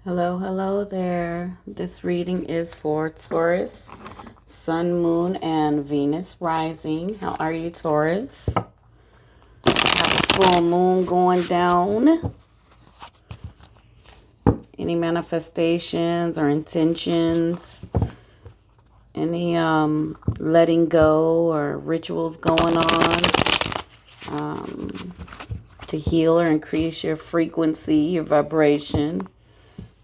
Hello, hello there. This reading is for Taurus, Sun, Moon, and Venus rising. How are you, Taurus? Have a full moon going down. Any manifestations or intentions? Any letting go or rituals going on to heal or increase your frequency, your vibration?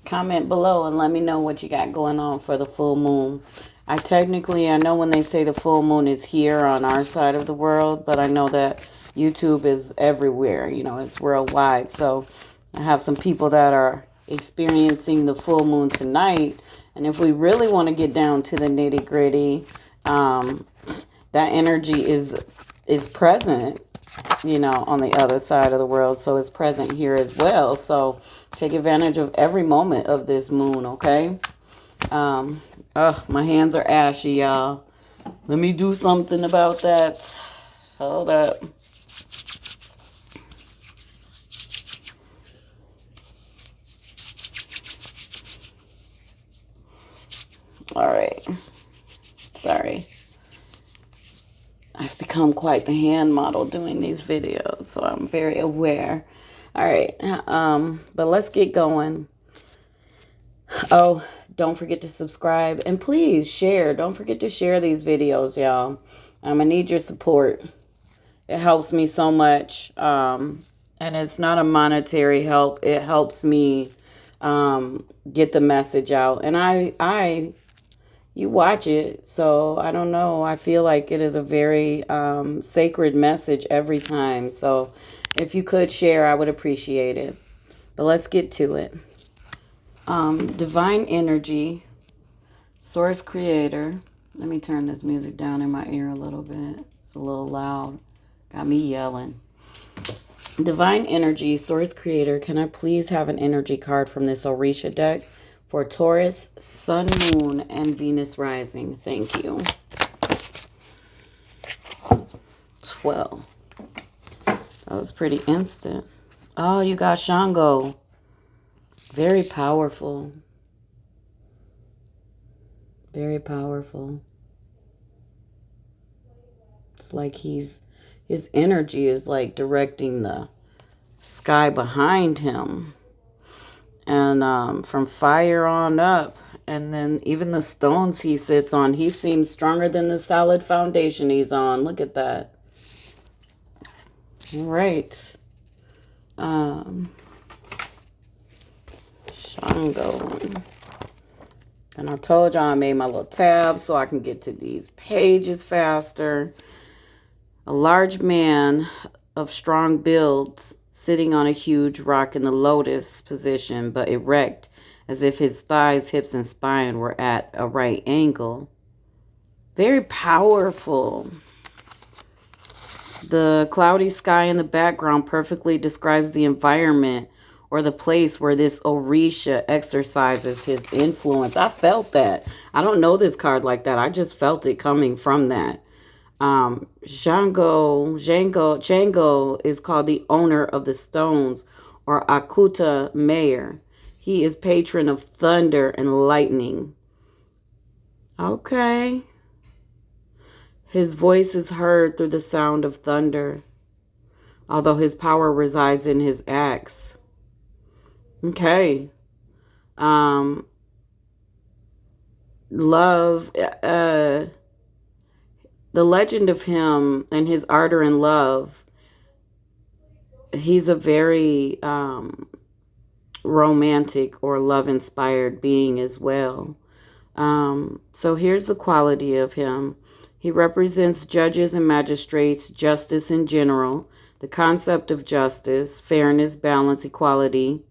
Comment below and let me know what you got going on for the full moon. I know when they say the full moon is here on our side of the world, but I know that YouTube is everywhere. It's worldwide. So I have some people that are experiencing the full moon tonight. And if we really want to get down to the nitty gritty, that energy is present, on the other side of the world. So it's present here as well. So take advantage of every moment of this moon, okay? My hands are ashy, y'all. Let me do something about that. Hold up. All right. Sorry. I've become quite the hand model doing these videos, so I'm very aware. All right. But let's get going. Oh, don't forget to subscribe and please share. Don't forget to share these videos, y'all. I need your support. It helps me so much. And it's not a monetary help. It helps me get the message out. And you watch it, so I don't know. I feel like it is a very sacred message every time. So if you could share, I would appreciate it. But let's get to it. Divine energy, source creator. Let me turn this music down in my ear a little bit. It's a little loud. Got me yelling. Divine energy, source creator. Can I please have an energy card from this Orisha deck for Taurus, Sun, Moon, and Venus rising? Thank you. 12. That was pretty instant. Oh, you got Shango. Very powerful. Very powerful. It's like his energy is like directing the sky behind him. And from fire on up. And then even the stones he sits on, he seems stronger than the solid foundation he's on. Look at that. All right. Shango. And I told y'all I made my little tab so I can get to these pages faster. A large man of strong build sitting on a huge rock in the lotus position, but erect, as if his thighs, hips, and spine were at a right angle. Very powerful. The cloudy sky in the background perfectly describes the environment or the place where this Orisha exercises his influence. I felt that. I don't know this card like that. I just felt it coming from that. Chango is called the owner of the stones, or Akuta Mayor. He is patron of thunder and lightning. Okay. His voice is heard through the sound of thunder, although his power resides in his axe. Okay. Love, the legend of him and his ardor and love, he's a very romantic or love-inspired being as well. So here's the quality of him. He represents judges and magistrates, justice in general, the concept of justice, fairness, balance, equality.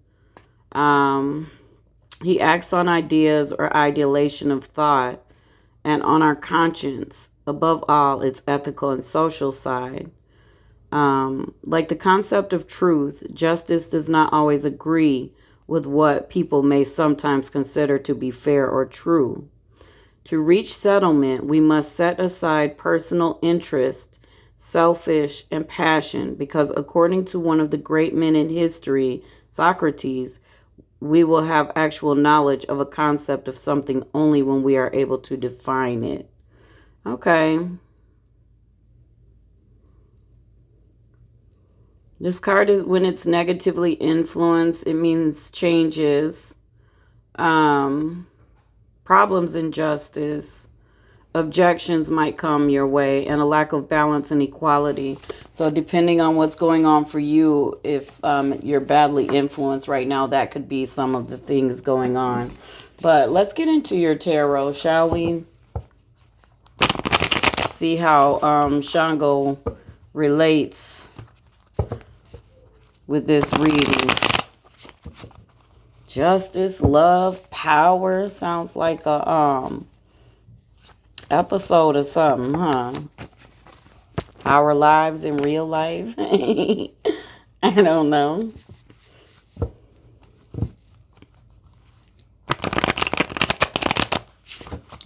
He acts on ideas or ideation of thought and on our conscience. Above all, its ethical and social side. Like the concept of truth, justice does not always agree with what people may sometimes consider to be fair or true. To reach settlement, we must set aside personal interest, selfish, and passion, because according to one of the great men in history, Socrates, we will have actual knowledge of a concept of something only when we are able to define it. Okay. This card is when it's negatively influenced, it means changes, problems, injustice, objections might come your way, and a lack of balance and equality. So depending on what's going on for you, if you're badly influenced right now, that could be some of the things going on. But let's get into your tarot, shall we? See how Shango relates with this reading. Justice, love, power. Sounds like a episode or something, huh? Our lives in real life. I don't know.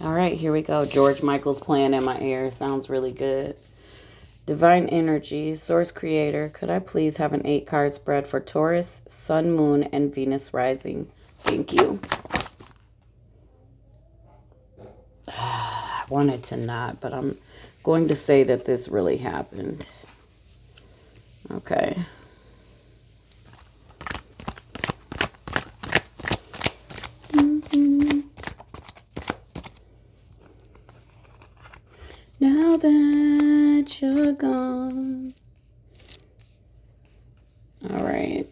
All right, here we go. George Michael's playing in my ear. Sounds really good. Divine Energy, Source Creator, could I please have an 8-card spread for Taurus, Sun, Moon, and Venus Rising? Thank you. I wanted to not, but I'm going to say that this really happened. Okay. Now that you're gone. All right.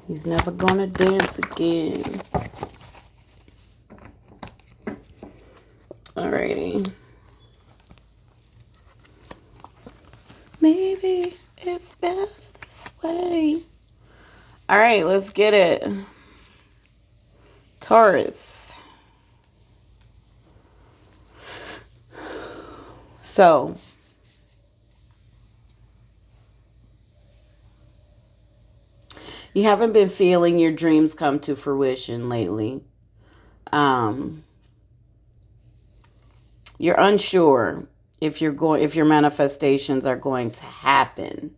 He's never gonna dance again. Alrighty. Maybe it's better this way. All right, let's get it. Taurus. So, you haven't been feeling your dreams come to fruition lately. You're unsure if your manifestations are going to happen.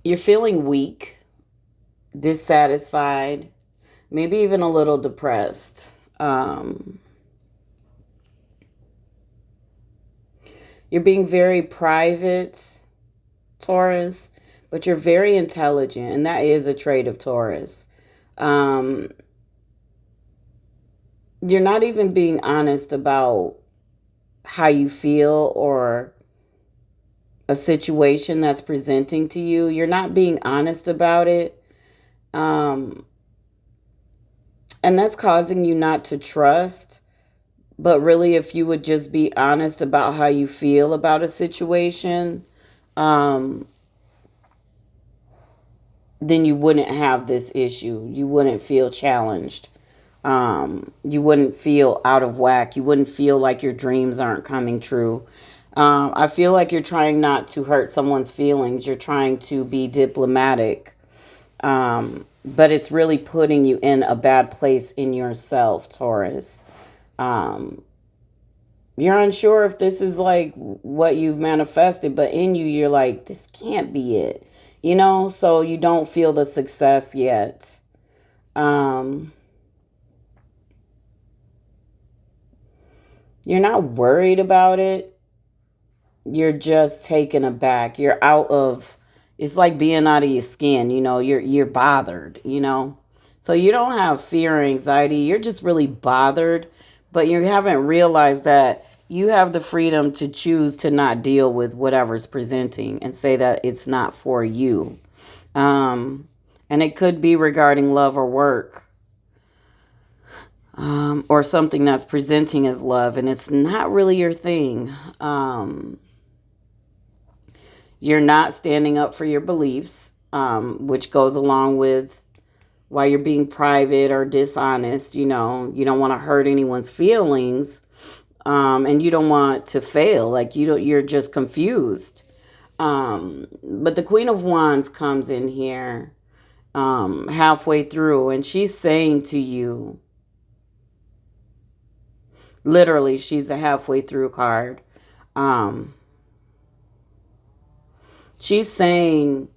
You're feeling weak, dissatisfied, maybe even a little depressed. You're being very private, Taurus, but you're very intelligent, and that is a trait of Taurus. You're not even being honest about how you feel or a situation that's presenting to you. You're not being honest about it. And that's causing you not to trust. But really, if you would just be honest about how you feel about a situation, then you wouldn't have this issue. You wouldn't feel challenged. You wouldn't feel out of whack. You wouldn't feel like your dreams aren't coming true. I feel like you're trying not to hurt someone's feelings. You're trying to be diplomatic. But it's really putting you in a bad place in yourself, Taurus. You're unsure if this is like what you've manifested, but in you, you're like, this can't be it. So you don't feel the success yet. You're not worried about it. You're just taken aback. You're it's like being out of your skin, you're bothered, So you don't have fear or anxiety. You're just really bothered, but you haven't realized that you have the freedom to choose to not deal with whatever's presenting and say that it's not for you. And it could be regarding love or work. Or something that's presenting as love, and it's not really your thing. You're not standing up for your beliefs, which goes along with why you're being private or dishonest. You don't want to hurt anyone's feelings, and you don't want to fail. Like you're just confused. But the Queen of Wands comes in here halfway through, and she's saying to you, literally, she's a halfway through card. She's saying,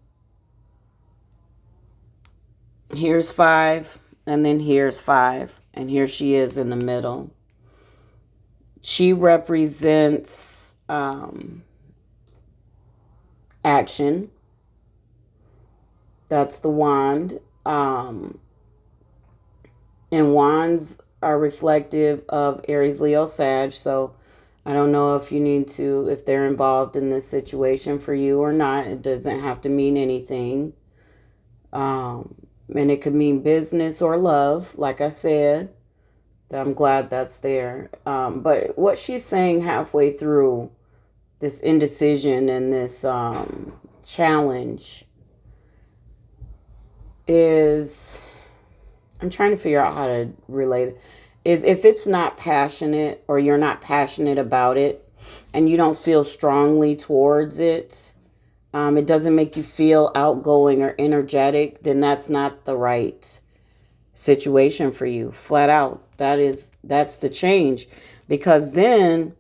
here's 5, and then here's 5, and here she is in the middle. She represents action. That's the wand. And wands are reflective of Aries, Leo, Sag. So I don't know if you need to, if they're involved in this situation for you or not. It doesn't have to mean anything. And it could mean business or love, like I said. I'm glad that's there. But what she's saying halfway through this indecision and this challenge is, I'm trying to figure out how to relate it, is if it's not passionate or you're not passionate about it and you don't feel strongly towards it, it doesn't make you feel outgoing or energetic, then that's not the right situation for you. Flat out. That's the change. Because then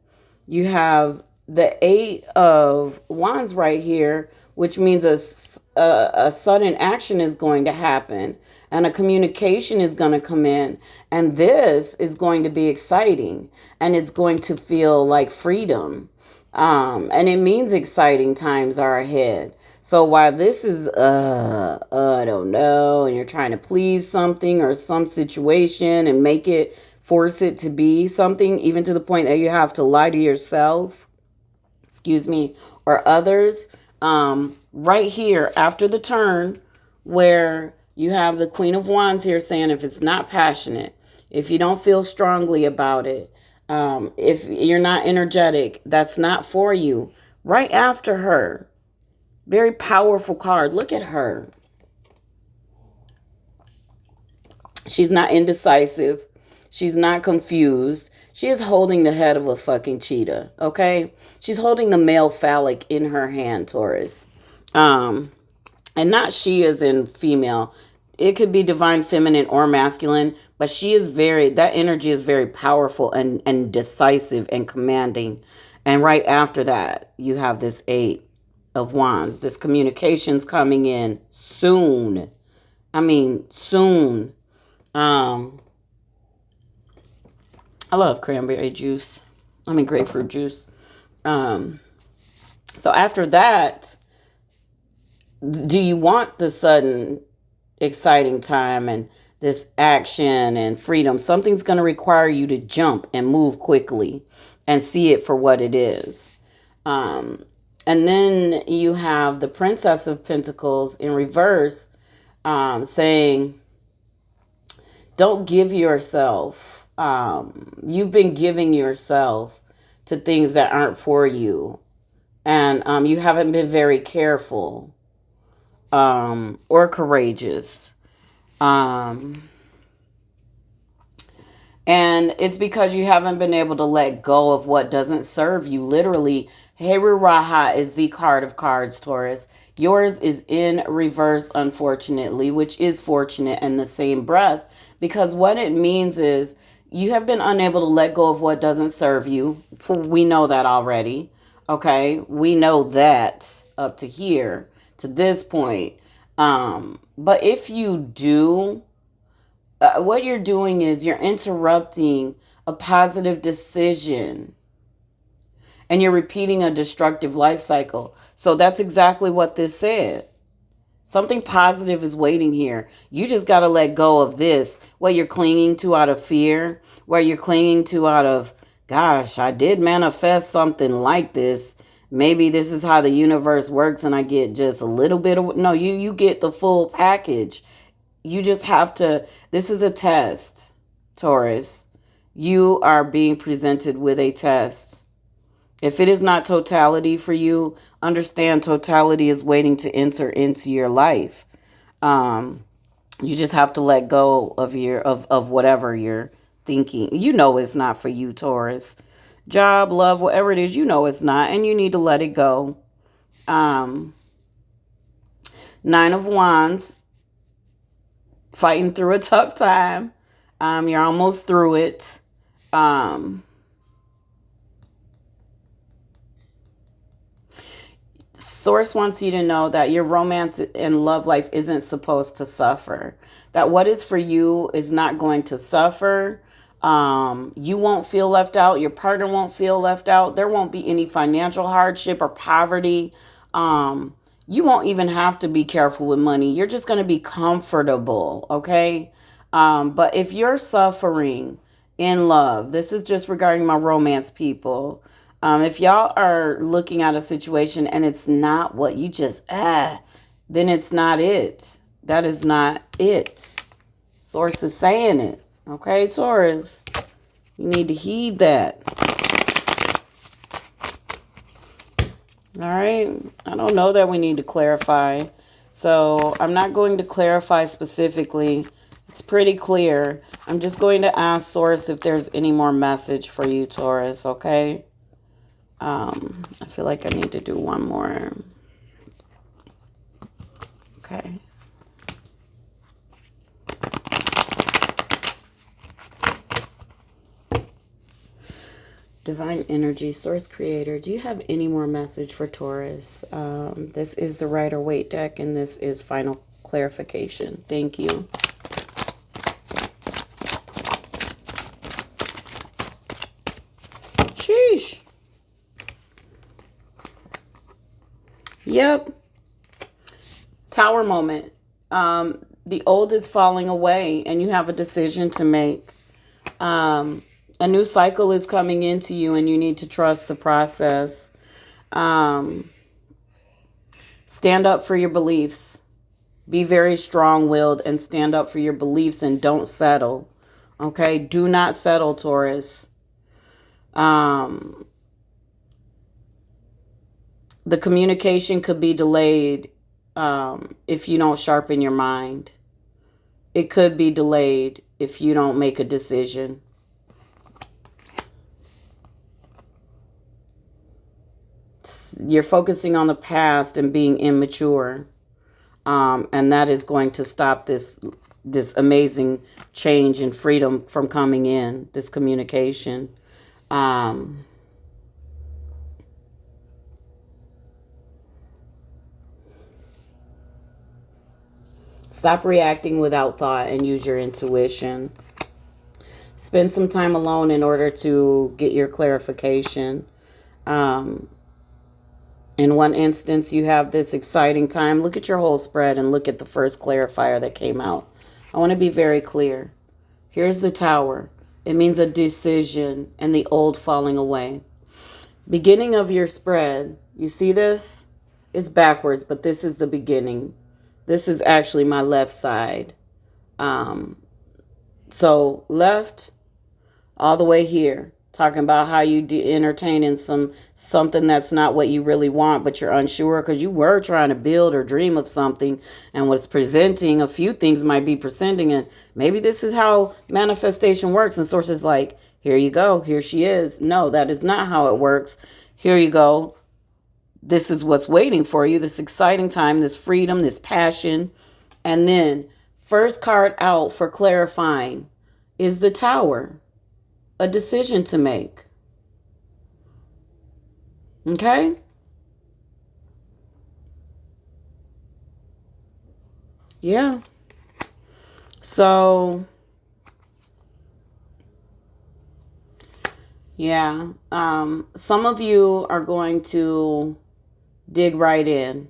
you have the 8 of Wands right here, which means a sudden action is going to happen and a communication is going to come in, and this is going to be exciting and it's going to feel like freedom, and it means exciting times are ahead. So while this is I don't know, and you're trying to please something or some situation and make it, force it to be something, even to the point that you have to lie to yourself, excuse me, or others. Right here after the turn, where you have the Queen of Wands here saying, if it's not passionate, if you don't feel strongly about it, if you're not energetic, that's not for you. Right after her, very powerful card. Look at her. She's not indecisive. She's not confused. She is holding the head of a fucking cheetah, okay? She's holding the male phallic in her hand, Taurus. And not she as in female. It could be divine feminine or masculine, but she is that energy is very powerful and decisive and commanding. And right after that, you have this 8 of Wands. This communication's coming in soon. I mean, soon. I love cranberry juice. I mean, grapefruit juice. So after that, do you want the sudden exciting time and this action and freedom? Something's going to require you to jump and move quickly and see it for what it is. And then you have the Princess of Pentacles in reverse, saying, don't give yourself. You've been giving yourself to things that aren't for you. And you haven't been very careful or courageous. And it's because you haven't been able to let go of what doesn't serve you. Literally, Heru Raha is the card of cards, Taurus. Yours is in reverse, unfortunately, which is fortunate in the same breath. Because what it means is you have been unable to let go of what doesn't serve you. We know that already. Okay? We know that up to here, to this point. But if you do, what you're doing is you're interrupting a positive decision and you're repeating a destructive life cycle. So that's exactly what this said. Something positive is waiting here. You just got to let go of this, what you're clinging to out of fear, where you're clinging to out of, gosh, I did manifest something like this. Maybe this is how the universe works and I get just a little bit of, no, you get the full package. You just have to, this is a test, Taurus. You are being presented with a test. If it is not totality for you, understand totality is waiting to enter into your life. You just have to let go of whatever you're thinking. You know it's not for you, Taurus. Job, love, whatever it is, you know it's not, and you need to let it go. 9 of Wands, fighting through a tough time. You're almost through it. Source wants you to know that your romance and love life isn't supposed to suffer. That what is for you is not going to suffer. You won't feel left out. Your partner won't feel left out. There won't be any financial hardship or poverty. You won't even have to be careful with money. You're just going to be comfortable, okay? But if you're suffering in love, this is just regarding my romance people. If y'all are looking at a situation and it's not what you just, then it's not it. That is not it. Source is saying it. Okay, Taurus, you need to heed that. All right. I don't know that we need to clarify. So I'm not going to clarify specifically. It's pretty clear. I'm just going to ask Source if there's any more message for you, Taurus, okay? I feel like I need to do one more. Okay. Divine Energy, Source Creator, do you have any more message for Taurus? This is the Rider-Waite deck, and this is final clarification. Thank you. Sheesh. Yep. Tower moment. The old is falling away, and you have a decision to make. A new cycle is coming into you, and you need to trust the process. Stand up for your beliefs. Be very strong-willed and stand up for your beliefs and don't settle. Okay? Do not settle, Taurus. The communication could be delayed if you don't sharpen your mind. It could be delayed if you don't make a decision. You're focusing on the past and being immature. And that is going to stop this amazing change and freedom from coming in, this communication. Stop reacting without thought and use your intuition. Spend some time alone in order to get your clarification. In one instance, you have this exciting time. Look at your whole spread and look at the first clarifier that came out. I want to be very clear. Here's the Tower. It means a decision and the old falling away. Beginning of your spread, you see this? It's backwards, but this is the beginning. This is actually my left side. So left all the way here. Talking about how you entertaining something that's not what you really want, but you're unsure because you were trying to build or dream of something and was presenting. A few things might be presenting, and maybe this is how manifestation works. And Source is like, here you go. Here she is. No, that is not how it works. Here you go. This is what's waiting for you. This exciting time, this freedom, this passion. And then first card out for clarifying is the Tower. A decision to make. Okay? Yeah. So, yeah. Some of you are going to dig right in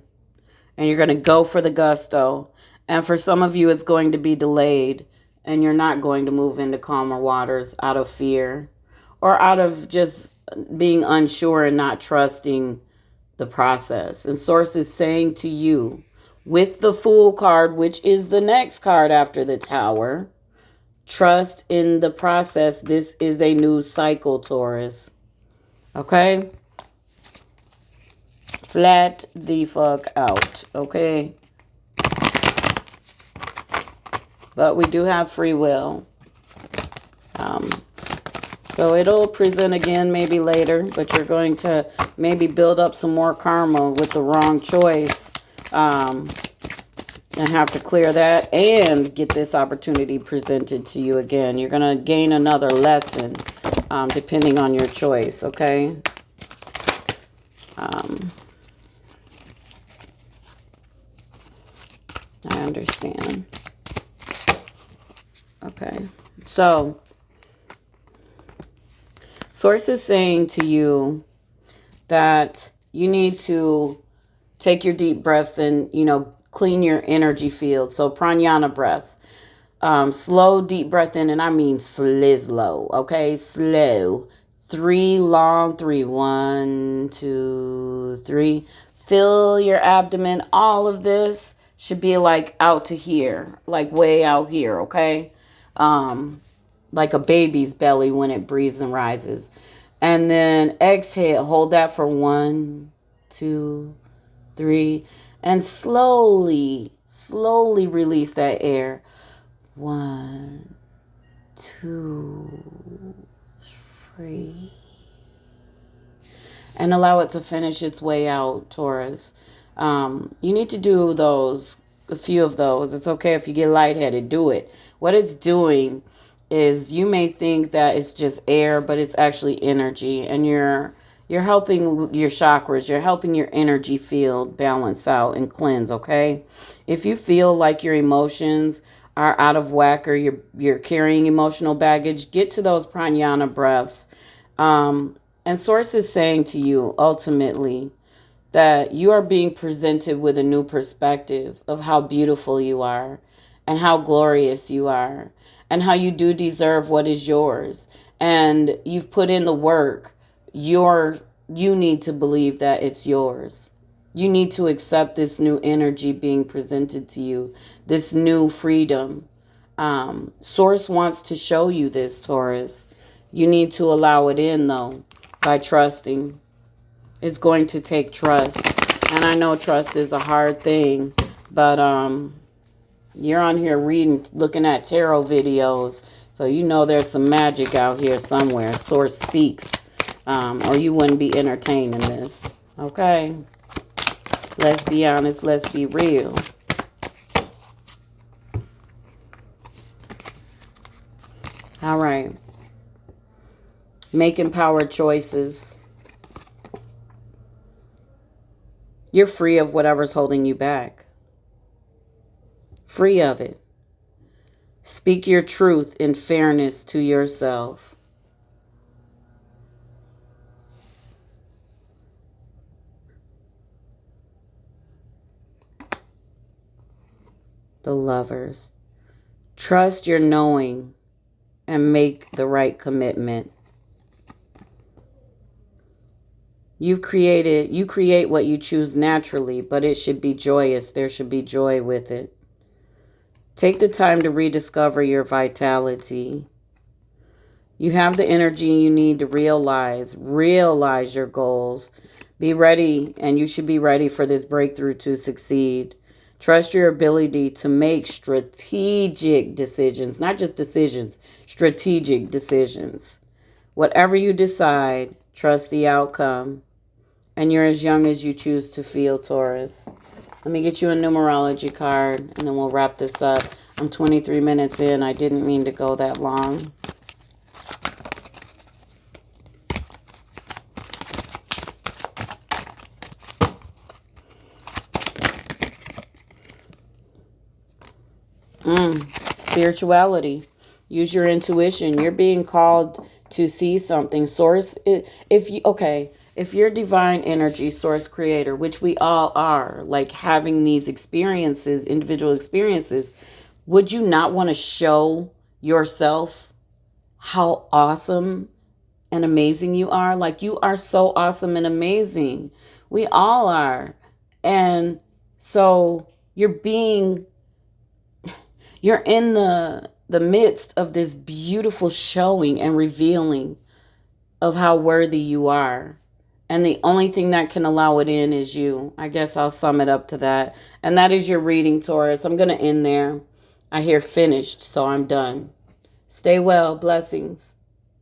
and you're going to go for the gusto. And for some of you, it's going to be delayed. And you're not going to move into calmer waters out of fear or out of just being unsure and not trusting the process. And Source is saying to you with the Fool card, which is the next card after the Tower, trust in the process. This is a new cycle, Taurus. Okay? Flat the fuck out. Okay? But we do have free will. So it'll present again maybe later, but you're going to maybe build up some more karma with the wrong choice and have to clear that and get this opportunity presented to you again. You're going to gain another lesson depending on your choice, okay? I understand. Okay. So, Source is saying to you that you need to take your deep breaths and, clean your energy field. So, pranayama breaths. Slow, deep breath in, and I mean slow, okay? Slow. 3 long, 3. 1, 2, 3. Fill your abdomen. All of this should be like out to here, like way out here, okay? Like a baby's belly when it breathes and rises. And then exhale, hold that for 1, 2, 3, and slowly release that air. 1, 2, 3. And allow it to finish its way out, Taurus. You need to do a few of those. It's okay if you get lightheaded, do it. What it's doing is you may think that it's just air, but it's actually energy. And you're helping your chakras. You're helping your energy field balance out and cleanse, okay? If you feel like your emotions are out of whack or you're carrying emotional baggage, get to those pranayama breaths. And Source is saying to you, ultimately, that you are being presented with a new perspective of how beautiful you are and how glorious you are and how you do deserve what is yours. And you've put in the work. You need to believe that it's yours. You need to accept this new energy being presented to you, this new freedom. Source wants to show you this, Taurus. You need to allow it in, though, by trusting. It's going to take trust. And I know trust is a hard thing, but you're on here looking at tarot videos, so you know there's some magic out here somewhere. Source speaks, or you wouldn't be entertaining this. Okay? Let's be honest. Let's be real. All right. Make empowered choices. You're free of whatever's holding you back. Free of it. Speak your truth in fairness to yourself. The Lovers. Trust your knowing and make the right commitment. You create what you choose naturally, but it should be joyous. There should be joy with it. Take the time to rediscover your vitality. You have the energy you need to realize your goals. Be ready, and you should be ready for this breakthrough to succeed. Trust your ability to make strategic decisions, not just decisions, strategic decisions. Whatever you decide, trust the outcome. And you're as young as you choose to feel, Taurus. Let me get you a numerology card, and then we'll wrap this up. I'm 23 minutes in. I didn't mean to go that long. Spirituality. Use your intuition. You're being called to see something. Source, if you're divine energy, source creator, which we all are, like having these experiences, individual experiences, would you not want to show yourself how awesome and amazing you are? Like, you are so awesome and amazing. We all are. And so you're in the midst of this beautiful showing and revealing of how worthy you are. And the only thing that can allow it in is you. I guess I'll sum it up to that. And that is your reading, Taurus. I'm going to end there. I hear finished, so I'm done. Stay well. Blessings.